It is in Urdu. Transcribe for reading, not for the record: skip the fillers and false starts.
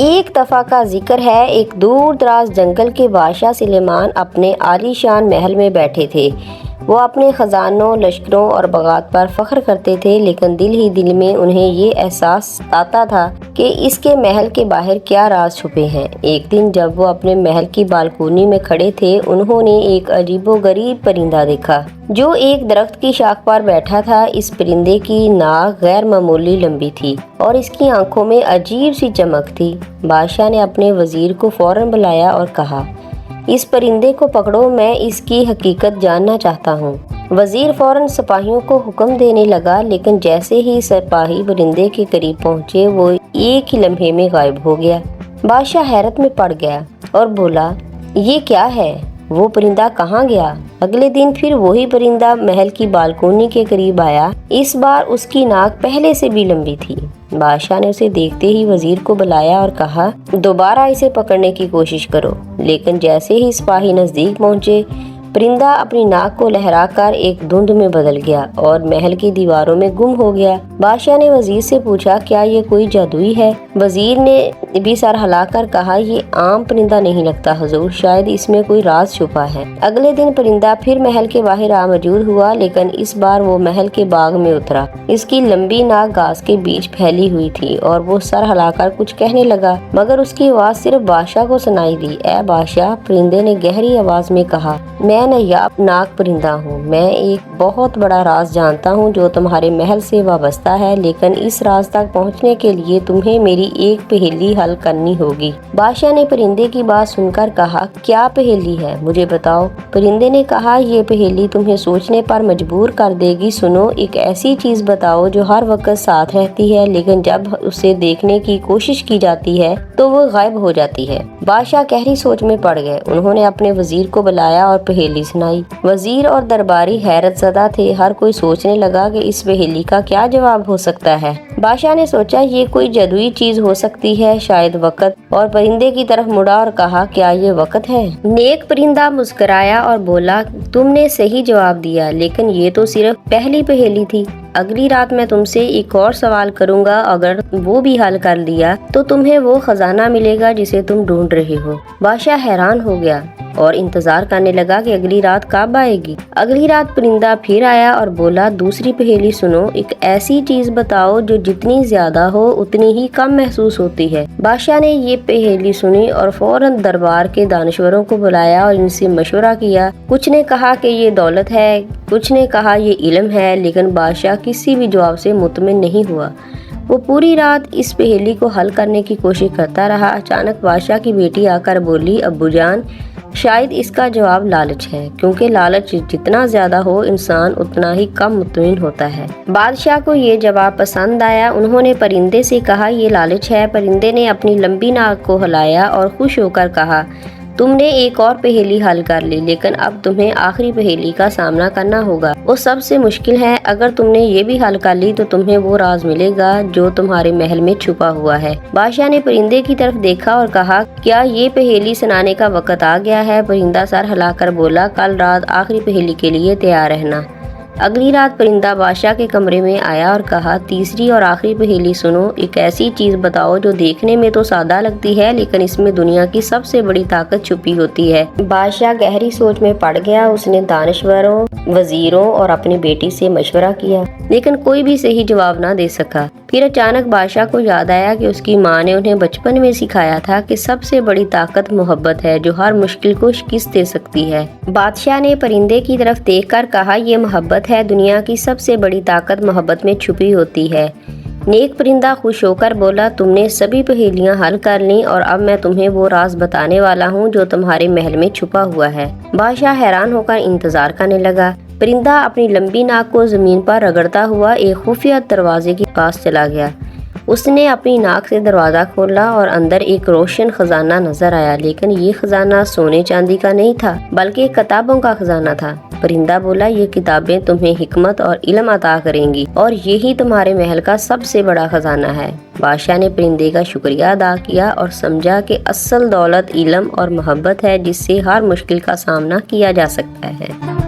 ایک دفعہ کا ذکر ہے، ایک دور دراز جنگل کے بادشاہ سلیمان اپنے عالی شان محل میں بیٹھے تھے۔ وہ اپنے خزانوں، لشکروں اور باغات پر فخر کرتے تھے، لیکن دل ہی دل میں انہیں یہ احساس ستاتا تھا کہ اس کے محل کے باہر کیا راز چھپے ہیں۔ ایک دن جب وہ اپنے محل کی بالکونی میں کھڑے تھے، انہوں نے ایک عجیب و غریب پرندہ دیکھا جو ایک درخت کی شاخ پر بیٹھا تھا۔ اس پرندے کی ناک غیر معمولی لمبی تھی اور اس کی آنکھوں میں عجیب سی چمک تھی۔ بادشاہ نے اپنے وزیر کو فوراً بلایا اور کہا، اس پرندے کو پکڑو، میں اس کی حقیقت جاننا چاہتا ہوں۔ وزیر فوراً سپاہیوں کو حکم دینے لگا، لیکن جیسے ہی سپاہی پرندے کے قریب پہنچے وہ ایک ہی لمحے میں غائب ہو گیا۔ بادشاہ حیرت میں پڑ گیا اور بولا، یہ کیا ہے؟ وہ پرندہ کہاں گیا؟ اگلے دن پھر وہی پرندہ محل کی بالکونی کے قریب آیا۔ اس بار اس کی ناک پہلے سے بھی لمبی تھی۔ بادشاہ نے اسے دیکھتے ہی وزیر کو بلایا اور کہا، دوبارہ اسے پکڑنے کی کوشش کرو۔ لیکن جیسے ہی سپاہی نزدیک پہنچے، پرندہ اپنی ناک کو لہرا کر ایک دھند میں بدل گیا اور محل کی دیواروں میں گم ہو گیا۔ بادشاہ نے وزیر سے پوچھا، کیا یہ کوئی جادوئی ہے؟ وزیر نے بھی سر ہلا کر کہا، یہ عام پرندہ نہیں لگتا حضور، شاید اس میں کوئی راز چھپا ہے۔ اگلے دن پرندہ پھر محل کے باہر آ موجود ہوا، لیکن اس بار وہ محل کے باغ میں اترا۔ اس کی لمبی ناک گھاس کے بیچ پھیلی ہوئی تھی اور وہ سر ہلا کر کچھ کہنے لگا، مگر اس کی آواز صرف بادشاہ کو سنائی دی۔ اے بادشاہ، پرندے نے گہری آواز میں کہا، میں نایاب ناک پرندہ ہوں۔ میں ایک بہت بڑا راز جانتا ہوں جو تمہارے محل سے وابستہ ہے، لیکن اس راز تک پہنچنے کے لیے تمہیں میری ایک پہیلی حل کرنی ہوگی۔ بادشاہ نے پرندے کی بات سن کر کہا، کیا پہیلی ہے؟ مجھے بتاؤ۔ پرندے نے کہا، یہ پہیلی تمہیں سوچنے پر مجبور کر دے گی۔ سنو، ایک ایسی چیز بتاؤ جو ہر وقت ساتھ رہتی ہے، لیکن جب اسے دیکھنے کی کوشش کی جاتی ہے تو وہ غائب ہو جاتی ہے۔ بادشاہ گہری سوچ میں پڑ گئے۔ انہوں نے اپنے وزیر کو بلایا اور پہیلی سنائی۔ وزیر اور درباری حیرت زدہ تھے۔ ہر کوئی سوچنے لگا کہ اس پہیلی کا کیا جواب ہو سکتا ہے۔ بادشاہ نے سوچا، یہ کوئی جادوئی چیز ہو سکتی ہے، شاید وقت، اور پرندے کی طرف مڑا اور کہا، کیا یہ وقت ہے؟ نیک پرندہ مسکرایا اور بولا، تم نے صحیح جواب دیا، لیکن یہ تو صرف پہلی پہیلی تھی۔ اگلی رات میں تم سے ایک اور سوال کروں گا، اگر وہ بھی حل کر لیا تو تمہیں وہ خزانہ ملے گا جسے تم ڈھونڈ رہے ہو۔ بادشاہ حیران ہو گیا اور انتظار کرنے لگا کہ اگلی رات کب آئے گی۔ اگلی رات پرندہ پھر آیا اور بولا، دوسری پہیلی سنو، ایک ایسی چیز بتاؤ جو جتنی زیادہ ہو اتنی ہی کم محسوس ہوتی ہے۔ بادشاہ نے یہ پہیلی سنی اور فوراً دربار کے دانشوروں کو بلایا اور ان سے مشورہ کیا۔ کچھ نے کہا کہ یہ دولت ہے، کچھ نے کہا یہ علم ہے، لیکن بادشاہ کسی بھی جواب سے مطمئن نہیں ہوا۔ وہ پوری رات اس پہیلی کو حل کرنے کی کوشش کرتا رہا۔ اچانک بادشاہ کی بیٹی آ کر بولی، ابو جان، شاید اس کا جواب لالچ ہے، کیونکہ لالچ جتنا زیادہ ہو انسان اتنا ہی کم مطمئن ہوتا ہے۔ بادشاہ کو یہ جواب پسند آیا۔ انہوں نے پرندے سے کہا، یہ لالچ ہے۔ پرندے نے اپنی لمبی ناک کو ہلایا اور خوش ہو کر کہا، تم نے ایک اور پہیلی حل کر لی، لیکن اب تمہیں آخری پہیلی کا سامنا کرنا ہوگا۔ وہ سب سے مشکل ہے۔ اگر تم نے یہ بھی حل کر لی تو تمہیں وہ راز ملے گا جو تمہارے محل میں چھپا ہوا ہے۔ بادشاہ نے پرندے کی طرف دیکھا اور کہا، کیا یہ پہیلی سنانے کا وقت آ گیا ہے؟ پرندہ سر ہلا کر بولا، کل رات آخری پہیلی کے لیے تیار رہنا۔ اگلی رات پرندہ بادشاہ کے کمرے میں آیا اور کہا، تیسری اور آخری پہیلی سنو، ایک ایسی چیز بتاؤ جو دیکھنے میں تو سادہ لگتی ہے، لیکن اس میں دنیا کی سب سے بڑی طاقت چھپی ہوتی ہے۔ بادشاہ گہری سوچ میں پڑ گیا۔ اس نے دانشوروں، وزیروں اور اپنی بیٹی سے مشورہ کیا، لیکن کوئی بھی صحیح جواب نہ دے سکا۔ پھر اچانک بادشاہ کو یاد آیا کہ اس کی ماں نے انہیں بچپن میں سکھایا تھا کہ سب سے بڑی طاقت محبت ہے جو ہر مشکل کو شکست دے سکتی ہے۔ بادشاہ نے پرندے کی طرف دیکھ کر کہا، یہ محبت ہے، دنیا کی سب سے بڑی طاقت محبت میں چھپی ہوتی ہے۔ نیک پرندہ خوش ہو کر بولا، تم نے سبھی پہیلیاں حل کر لیں اور اب میں تمہیں وہ راز بتانے والا ہوں جو تمہارے محل میں چھپا ہوا ہے۔ بادشاہ حیران ہو کر انتظار کرنے لگا۔ پرندہ اپنی لمبی ناک کو زمین پر رگڑتا ہوا ایک خفیہ دروازے کے پاس چلا گیا۔ اس نے اپنی ناک سے دروازہ کھولا اور اندر ایک روشن خزانہ نظر آیا، لیکن یہ خزانہ سونے چاندی کا نہیں تھا بلکہ کتابوں کا خزانہ تھا۔ پرندہ بولا، یہ کتابیں تمہیں حکمت اور علم عطا کریں گی اور یہی تمہارے محل کا سب سے بڑا خزانہ ہے۔ بادشاہ نے پرندے کا شکریہ ادا کیا اور سمجھا کہ اصل دولت علم اور محبت ہے جس سے ہر مشکل کا سامنا کیا جا سکتا ہے۔